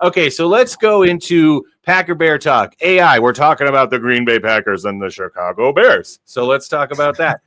Okay, so let's go into Packer Bear talk. AI, we're talking about the Green Bay Packers and the Chicago Bears. So let's talk about that.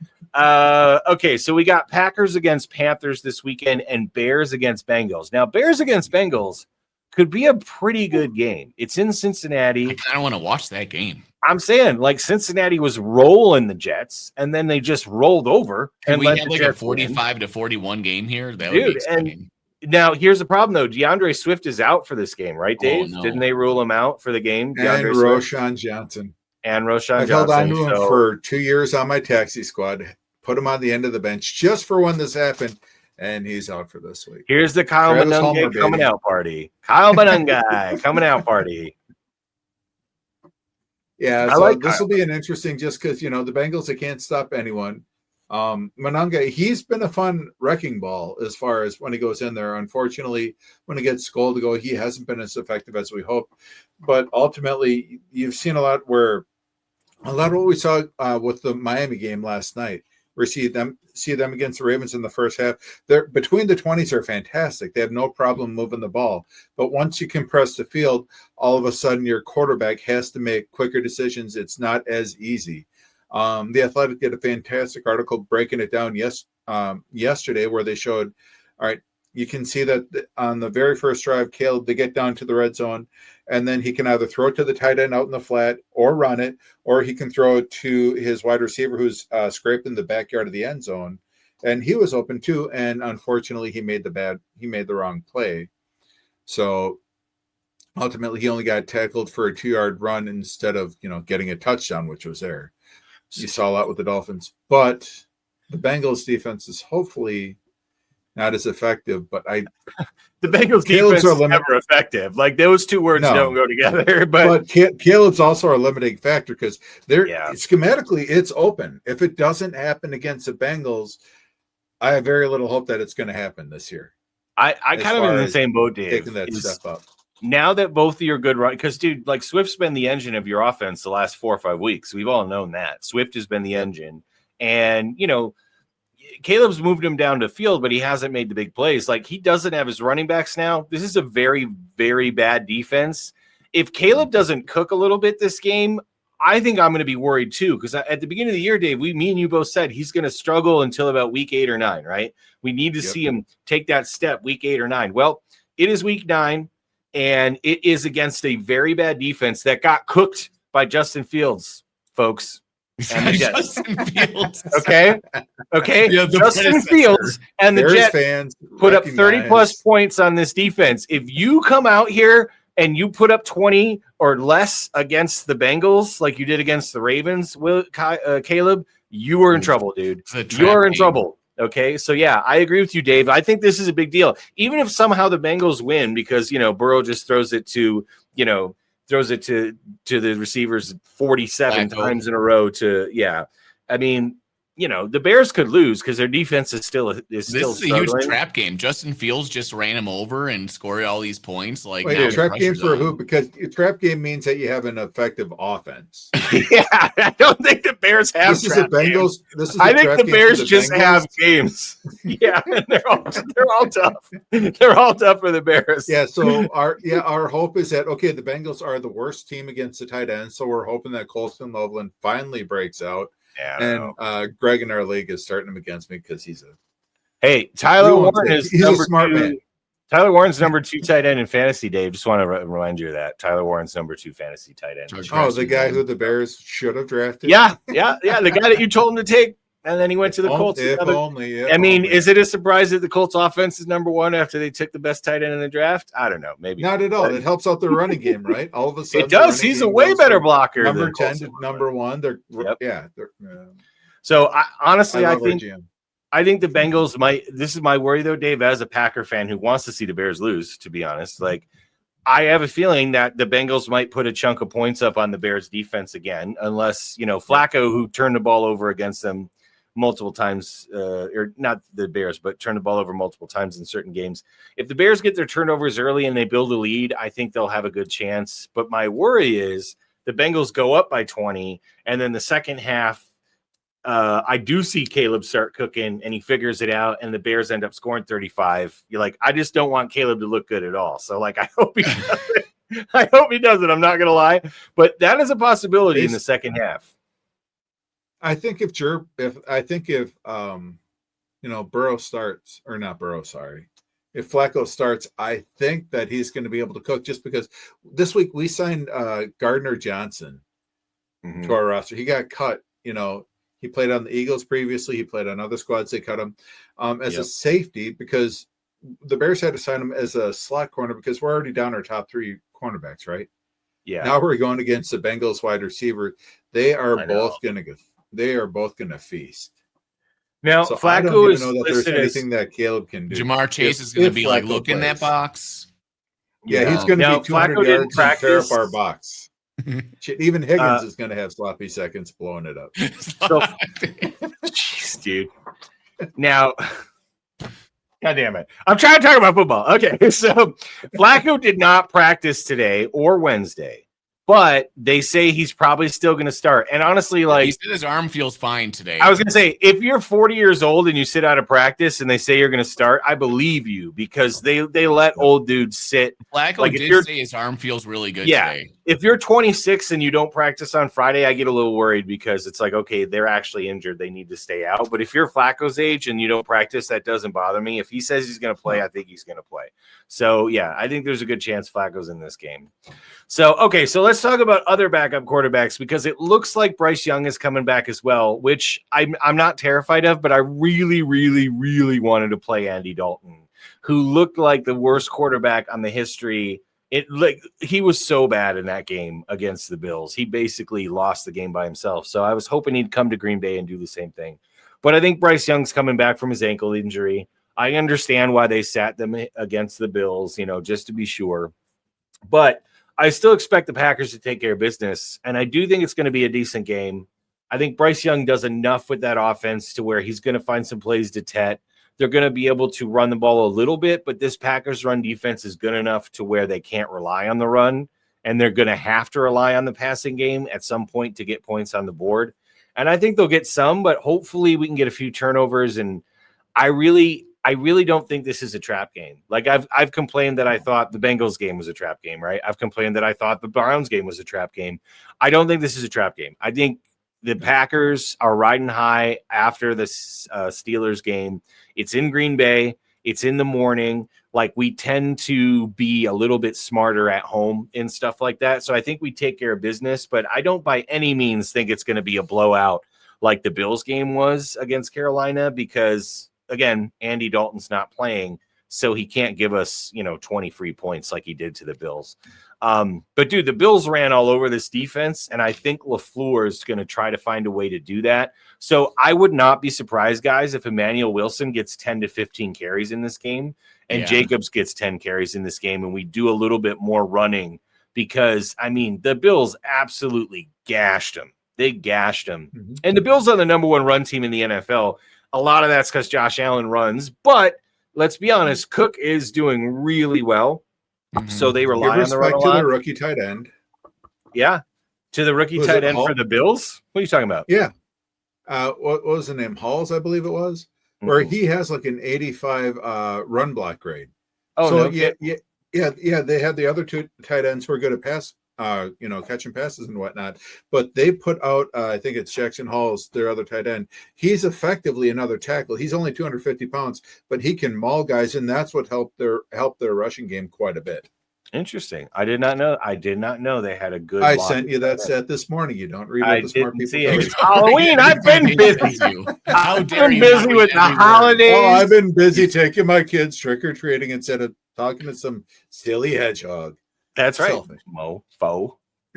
Okay, so we got Packers against Panthers this weekend and Bears against Bengals. Now, Bears against Bengals could be a pretty good game. It's in Cincinnati. I kind of want to watch that game. I'm saying, like, Cincinnati was rolling the Jets, and then they just rolled over. And we have like Jets a 45-41 game here. That would be exciting. Now, here's the problem, though. DeAndre Swift is out for this game, right, Dave? Oh, no. Didn't they rule him out for the game? DeAndre Roschon Johnson. And Roschon I've held on to him for 2 years on my taxi squad. Put him on the end of the bench just for when this happened, and he's out for this week. Here's the Kyle Monunga coming out party. Kyle Monunga coming out party. Yeah, so like this will be an interesting just because, you know, the Bengals, they can't stop anyone. Monunga, he's been a fun wrecking ball as far as when he goes in there. Unfortunately, when he gets goal to go, he hasn't been as effective as we hoped. But ultimately, you've seen a lot of what we saw with the Miami game last night. We see them against the Ravens in the first half. They're between the 20s are fantastic. They have no problem moving the ball. But once you compress the field, all of a sudden your quarterback has to make quicker decisions. It's not as easy. The Athletic did a fantastic article breaking it down yesterday where they showed, all right, you can see that on the very first drive, Caleb, they get down to the red zone, and then he can either throw it to the tight end out in the flat or run it, or he can throw it to his wide receiver who's scraped in the backyard of the end zone. And he was open too, and unfortunately he made the wrong play. So ultimately he only got tackled for a 2-yard run instead of, you know, getting a touchdown, which was there. You saw a lot with the Dolphins, but the Bengals defense is hopefully not as effective. But the Bengals defense is never effective. Like those two words don't go together. But Caleb's also a limiting factor because schematically it's open. If it doesn't happen against the Bengals, I have very little hope that it's going to happen this year. I kind of in the same boat, Dave. Taking that step up. Now that both of your good run, because dude, like Swift's been the engine of your offense the last 4 or 5 weeks. We've all known that Swift has been the engine, and you know, Caleb's moved him down the field, but he hasn't made the big plays. Like he doesn't have his running backs now. This is a very, very bad defense. If Caleb doesn't cook a little bit this game, I think I'm going to be worried too. Because at the beginning of the year, Dave, me and you both said he's going to struggle until about week 8 or 9. Right? We need to see him take that step week 8 or 9. Well, it is week 9. And it is against a very bad defense that got cooked by Justin Fields, folks. And Justin Fields. Okay. Yeah, Justin Fields and the Jets fans put up 30-plus points on this defense. If you come out here and you put up 20 or less against the Bengals like you did against the Ravens, Caleb, you are in trouble, dude. You're in trouble. Okay, so yeah, I agree with you, Dave. I think this is a big deal. Even if somehow the Bengals win because, you know, Burrow just throws it to the receivers 47 times in a row I mean, you know, the Bears could lose because their defense is still This is a huge trap game. Justin Fields just ran him over and scored all these points. Like, wait, a trap game for who? Because a trap game means that you have an effective offense. Yeah, I don't think the Bears have. This is a Bengals. I think the Bears just have games. Yeah, and they're all tough. They're all tough for the Bears. Yeah. So our hope is that the Bengals are the worst team against the tight end. So we're hoping that Colston Loveland finally breaks out. Yeah, and Greg in our league is starting him against me because he's Tyler Warren is a smart man. Tyler Warren's number 2 tight end in fantasy, Dave. Just want to remind you of that. Tyler Warren's number 2 fantasy tight end. The guy who the Bears should have drafted. Yeah. The guy that you told him to take, and then he went to the Colts. Is it a surprise that the Colts offense is number 1 after they took the best tight end in the draft? I don't know. Maybe not at all. It helps out the running game, right? All of a sudden, it does. He's a way better blocker. Number 10 to number 1. So I think the Bengals might. This is my worry, though, Dave, as a Packer fan who wants to see the Bears lose. To be honest, like I have a feeling that the Bengals might put a chunk of points up on the Bears defense again, unless Flacco, who turned the ball over against them multiple times, or not the Bears, but turned the ball over multiple times in certain games. If the Bears get their turnovers early and they build a lead, I think they'll have a good chance. But my worry is the Bengals go up by 20, and then the second half I do see Caleb start cooking and he figures it out and the Bears end up scoring 35. You're like, I just don't want Caleb to look good at all. So like, I hope he does it. I hope he does it. I'm not going to lie, but that is a possibility in the second half. I think if Burrow starts, or not Burrow, sorry. If Flacco starts, I think that he's going to be able to cook, just because this week we signed Gardner Johnson to our roster. He got cut, he played on the Eagles previously. He played on other squads. They cut him as a safety because the Bears had to sign him as a slot corner because we're already down our top 3 cornerbacks, right? Yeah. Now we're going against the Bengals wide receiver. They are both going to feast. Now, so Flacco I don't is know that there's anything that Caleb can do. Jamar Chase is going to be like, look in that box. Yeah, he's going to be 200 yards and tear up our box. Even Higgins is going to have sloppy seconds blowing it up. So, jeez, dude. Now, God damn it. I'm trying to talk about football. Okay, so Flacco did not practice today or Wednesday, but they say he's probably still going to start. And honestly, like, he said his arm feels fine today. I was going to say, if you're 40 years old and you sit out of practice and they say you're going to start, I believe you, because they let old dudes sit. Flacco did say his arm feels really good today. If you're 26 and you don't practice on Friday, I get a little worried because it's like, okay, they're actually injured. They need to stay out. But if you're Flacco's age and you don't practice, that doesn't bother me. If he says he's going to play, I think he's going to play. So, yeah, I think there's a good chance Flacco's in this game. So, okay, so let's talk about other backup quarterbacks, because it looks like Bryce Young is coming back as well, which I'm not terrified of, but I really, really, really wanted to play Andy Dalton, who looked like the worst quarterback on the history. He was so bad in that game against the Bills. He basically lost the game by himself. So I was hoping he'd come to Green Bay and do the same thing. But I think Bryce Young's coming back from his ankle injury. I understand why they sat them against the Bills, just to be sure. But I still expect the Packers to take care of business, and I do think it's going to be a decent game. I think Bryce Young does enough with that offense to where he's going to find some plays to Tet. They're going to be able to run the ball a little bit, but this Packers run defense is good enough to where they can't rely on the run, and they're going to have to rely on the passing game at some point to get points on the board. And I think they'll get some, but hopefully we can get a few turnovers. And I really don't think this is a trap game. Like I've complained that I thought the Bengals game was a trap game, right? I've complained that I thought the Browns game was a trap game. I don't think this is a trap game. I think the Packers are riding high after the Steelers game. It's in Green Bay. It's in the morning. Like, we tend to be a little bit smarter at home and stuff like that. So I think we take care of business, but I don't by any means think it's going to be a blowout like the Bills game was against Carolina, because again, Andy Dalton's not playing, so he can't give us, 20 free points like he did to the Bills. But dude, the Bills ran all over this defense, and I think LaFleur is going to try to find a way to do that. So I would not be surprised, guys, if Emmanuel Wilson gets 10 to 15 carries in this game and Jacobs gets 10 carries in this game, and we do a little bit more running, because, the Bills absolutely gashed him. They gashed him. Mm-hmm. And the Bills are the number one run team in the NFL. A lot of that's because Josh Allen runs, but let's be honest, Cook is doing really well. Mm-hmm. So they rely on the run a lot. To the rookie tight end. Yeah. To the rookie tight end for the Bills? What are you talking about? Yeah. What was the name? Halls, I believe it was, where he has like an 85 run block grade. Oh, so no, yeah. They had the other two tight ends who are good at pass, catching passes and whatnot. But they put out, I think it's Jackson Halls, their other tight end. He's effectively another tackle. He's only 250 pounds, but he can maul guys, and that's what helped their rushing game quite a bit. Interesting. I did not know they had a good. I sent you that set this morning. You don't read what the smart people tell you. Halloween. I've been busy. I've been busy with the holidays. Oh, I've been busy taking my kids trick or treating instead of talking to some silly hedgehog. That's right. Mofo.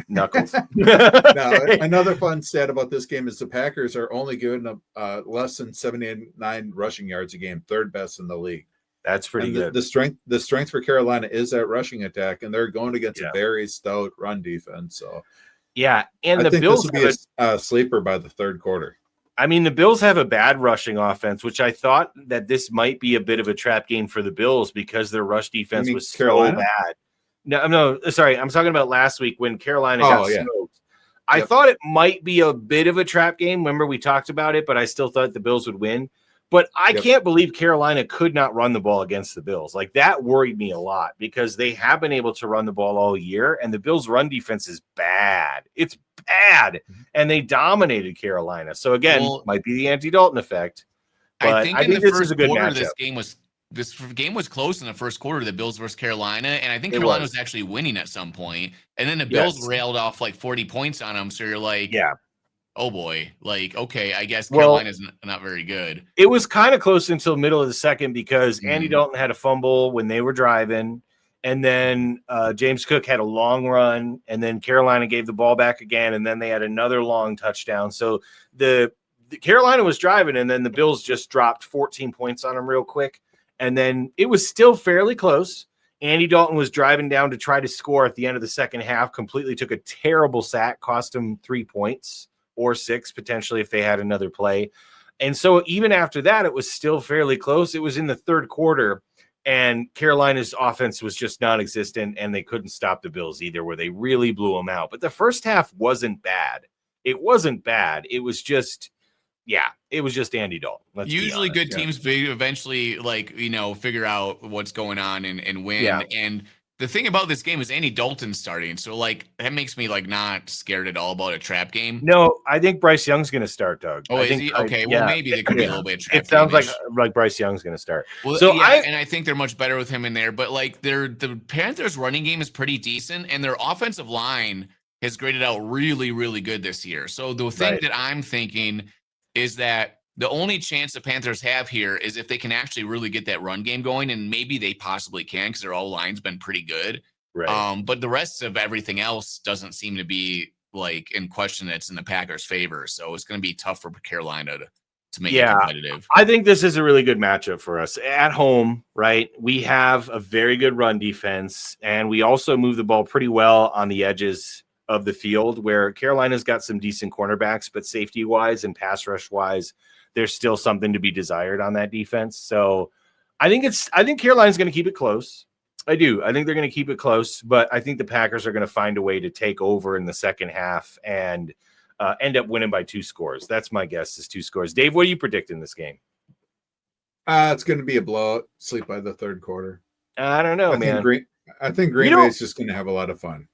Knuckles. Now, another fun stat about this game is the Packers are only giving up less than 79 rushing yards a game, third best in the league. That's pretty good. The strength for Carolina is that rushing attack, and they're going against a very stout run defense. So, yeah, and I the Bills this will be a sleeper by the third quarter. The Bills have a bad rushing offense, which I thought that this might be a bit of a trap game for the Bills because their rush defense was so bad. No, sorry. I'm talking about last week when Carolina got smoked. I Yep. thought it might be a bit of a trap game. Remember, we talked about it, but I still thought the Bills would win. But I Yep. can't believe Carolina could not run the ball against the Bills. Like, that worried me a lot because they have been able to run the ball all year, and the Bills' run defense is bad. It's bad, and they dominated Carolina. So, again, might be the Andy Dalton effect. But I think in the this is first a good quarter, matchup. this game was close in the first quarter, the Bills versus Carolina, and I think It Carolina was. was actually winning at some point, and then the Bills Yes. railed off like 40 points on them. So you're like, Yeah. oh boy, like, okay, I guess Well, Carolina's not very good. It was kind of close until middle of the second because Andy Mhm. Dalton had a fumble when they were driving, and then James Cook had a long run, and then Carolina gave the ball back again, and then they had another long touchdown. So the Carolina was driving, and then the Bills just dropped 14 points on them real quick, and then it was still fairly close. Andy Dalton was driving down to try to score at the end of the second half, completely took a terrible sack, cost him 3 points or 6 potentially if they had another play. And so even after that, it was still fairly close. It was in the third quarter, and Carolina's offense was just non-existent, and they couldn't stop the Bills either, where they really blew them out. But the first half wasn't bad. It wasn't bad. It was just, it was just Andy Dalton. Usually good teams eventually, like, figure out what's going on and win. Yeah. And the thing about this game is Andy Dalton's starting. So, like, that makes me, like, not scared at all about a trap game. No, I think Bryce Young's going to start, Doug. Oh, is he? Okay, well, maybe there could be a little bit of trap. It sounds like Bryce Young's going to start. Well, so and I think they're much better with him in there. But, like, the Panthers' running game is pretty decent, and their offensive line has graded out really, really good this year. So the thing that I'm thinking is that the only chance the Panthers have here is if they can actually really get that run game going, and maybe they possibly can because their O-line's been pretty good. Right. But the rest of everything else doesn't seem to be, like, in question that's in the Packers' favor. So it's going to be tough for Carolina to make it competitive. I think this is a really good matchup for us at home, right? We have a very good run defense, and we also move the ball pretty well on the edges of the field, where Carolina's got some decent cornerbacks, but safety-wise and pass rush-wise, there's still something to be desired on that defense. So I think Carolina's going to keep it close. I do. I think they're going to keep it close, but I think the Packers are going to find a way to take over in the second half and end up winning by 2 scores. That's my guess, is 2 scores. Dave, what do you predict in this game? It's going to be a blowout. Sleep by the third quarter. I don't know, man. I think Green Bay is just going to have a lot of fun.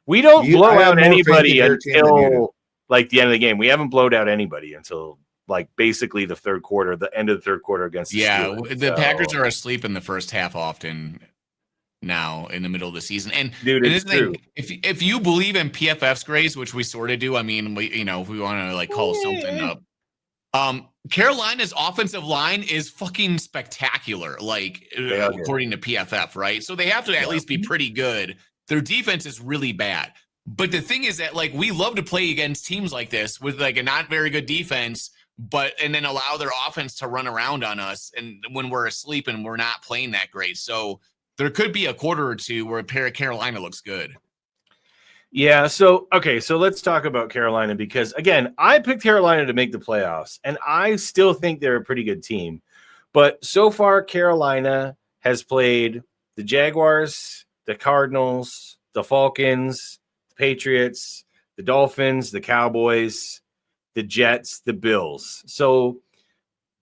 We don't blow out anybody until like the end of the game. We haven't blowed out anybody until like basically the third quarter, the end of the third quarter against the Steelers. The Packers are asleep in the first half often now in the middle of the season. And dude, it's true. If you believe in PFF's grades, which we sort of do, I mean, if we want to like call something up, Carolina's offensive line is fucking spectacular, like according to PFF, right? So they have to at least be pretty good. Their defense is really bad. But the thing is that, like, we love to play against teams like this with like a not very good defense, and then allow their offense to run around on us, and when we're asleep and we're not playing that great. So there could be a quarter or two where Carolina looks good. Yeah. So let's talk about Carolina, because again, I picked Carolina to make the playoffs, and I still think they're a pretty good team. But so far, Carolina has played the Jaguars, the Cardinals, the Falcons, the Patriots, the Dolphins, the Cowboys, the Jets, the Bills. So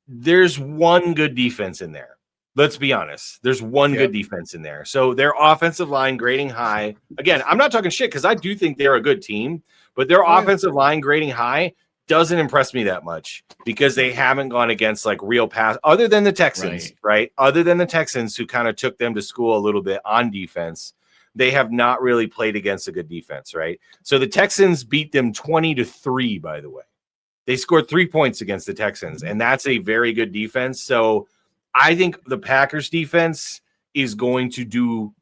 there's one good defense in there. Let's be honest. There's one good defense in there. So their offensive line grading high. Again, I'm not talking shit because I do think they're a good team, but their offensive line grading high doesn't impress me that much because they haven't gone against like real pass other than the Texans, right? Other than the Texans, who kind of took them to school a little bit on defense. They have not really played against a good defense, right? So the Texans beat them 20-3, by the way. They scored 3 points against the Texans, and that's a very good defense. So I think the Packers defense is going to do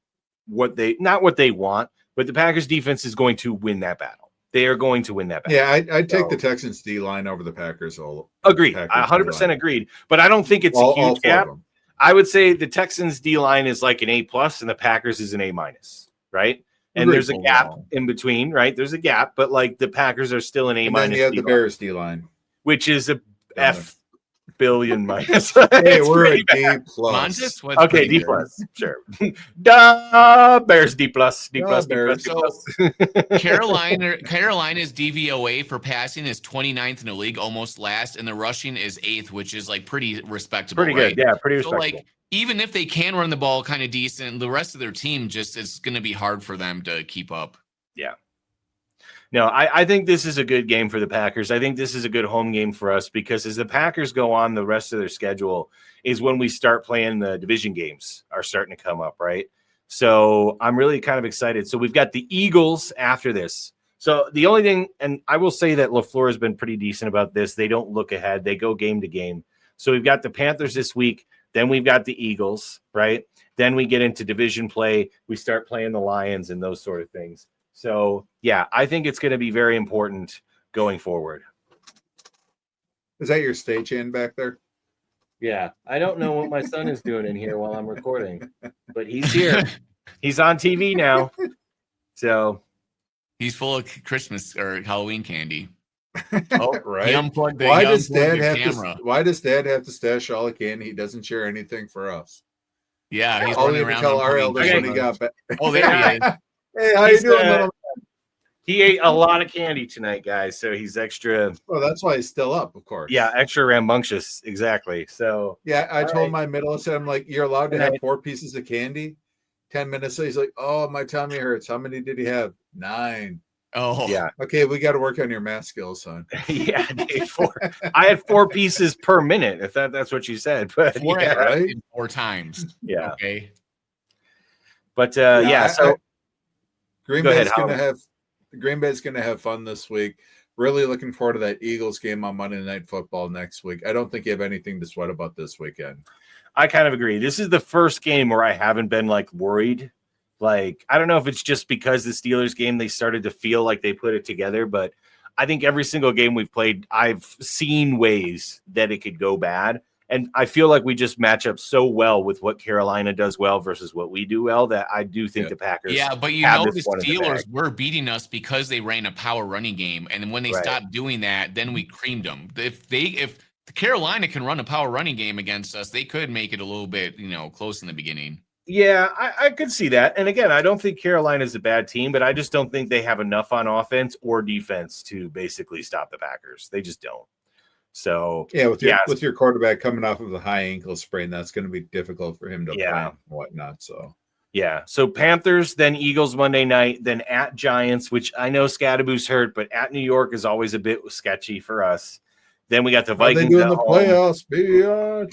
not what they want, but the Packers defense is going to win that battle. They are going to win that battle. Yeah, I'd take the Texans D line over the Packers. Agreed. 100% agreed. But I don't think it's a huge gap. I would say the Texans D line is like an A+, and the Packers is an A-, right? And there's a gap in between, right? There's a gap, but like the Packers are still an A-. And then you have the Bears D line, which is a F billion minus. Hey, It's we're a pretty D bad. plus. Montes, what's Okay, pretty D good. plus, sure. Duh, Bears D plus, D Duh, plus, D plus, Bears. D plus. Carolina's DVOA for passing is 29th in the league, almost last, and the rushing is 8th, which is like pretty respectable. Pretty right? good, yeah, pretty So respectable. like, even if they can run the ball kind of decent, the rest of their team just is going to be hard for them to keep up. Yeah. No, I think this is a good game for the Packers. I think this is a good home game for us because as the Packers go on, the rest of their schedule is when we start playing the division games are starting to come up, right? So I'm really kind of excited. So we've got the Eagles after this. So the only thing, and I will say that LaFleur has been pretty decent about this. They don't look ahead. They go game to game. So we've got the Panthers this week. Then we've got the Eagles, right? Then we get into division play. We start playing the Lions and those sort of things. So, yeah, I think it's going to be very important going forward. Is that your stagehand back there? Yeah, I don't know what my son is doing in here while I'm recording, but he's here. He's on TV now. So He's full of Christmas or Halloween candy. Oh, right. He unplugged the, Why he does unplugged Dad the have camera. to? Why does Dad have to stash all the candy? He doesn't share anything for us. Yeah, he's All we running have to around. tell our unplugging eldest when he cameras. got back. Oh, there he is. Hey, how He's, you doing, little? he ate a lot of candy tonight, guys. So he's extra, Oh, that's why he's still up, of course. yeah, extra rambunctious. Exactly. So Yeah, I All told right. my middle, I said, I'm like, you're allowed to Good have night. 4 pieces of candy. 10 minutes later, he's like, oh, my tummy hurts. How many did he have? 9. Oh, yeah, Okay, we got to work on your math skills, son. yeah. Dude, I had 4 pieces per minute, if that's what you said. But 4 yeah, right? 4 times. yeah. Okay. But yeah. So Green Go ahead, Bay's going to Howard. have Green Bay's going to have fun this week. Really looking forward to that Eagles game on Monday Night Football next week. I don't think you have anything to sweat about this weekend. I kind of agree. This is the first game where I haven't been like worried. Like, I don't know if it's just because the Steelers game, they started to feel like they put it together, but I think every single game we've played, I've seen ways that it could go bad. And I feel like we just match up so well with what Carolina does well versus what we do well that I do think the Packers. Yeah, but you have know this the one in the Steelers bag. were beating us because they ran a power running game, and then when they Right. stopped doing that, then we creamed them. If Carolina can run a power running game against us, they could make it a little bit, close in the beginning. Yeah, I could see that. And again, I don't think Carolina is a bad team, but I just don't think they have enough on offense or defense to basically stop the Packers. They just don't. So Yeah, with your quarterback coming off of a high ankle sprain, that's going to be difficult for him to play and whatnot. So yeah. So Panthers, then Eagles Monday night, then at Giants, which I know Scadaboo's hurt, but at New York is always a bit sketchy for us. Then we got the are they Vikings doing at the home. playoffs, bitch?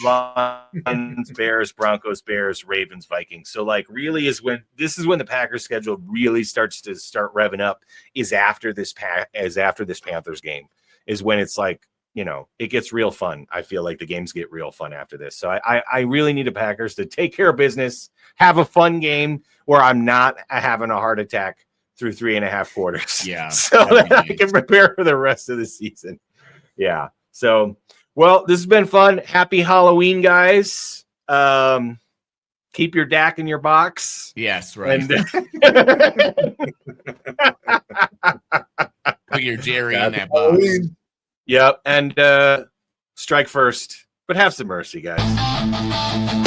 Lions, Bears, Broncos, Bears, Ravens, Vikings. So like really is when the Packers schedule really starts to start revving up is after this Panthers game is when it's like, it gets real fun. I feel like the games get real fun after this. So I really need the Packers to take care of business, have a fun game where I'm not having a heart attack through 3.5 quarters. Yeah. So that I can prepare for the rest of the season. Yeah. So, well, this has been fun. Happy Halloween, guys. Keep your Dak in your box. Yes, right. And Put your Jerry in Happy that box. Halloween. yep. And strike first, but have some mercy, guys.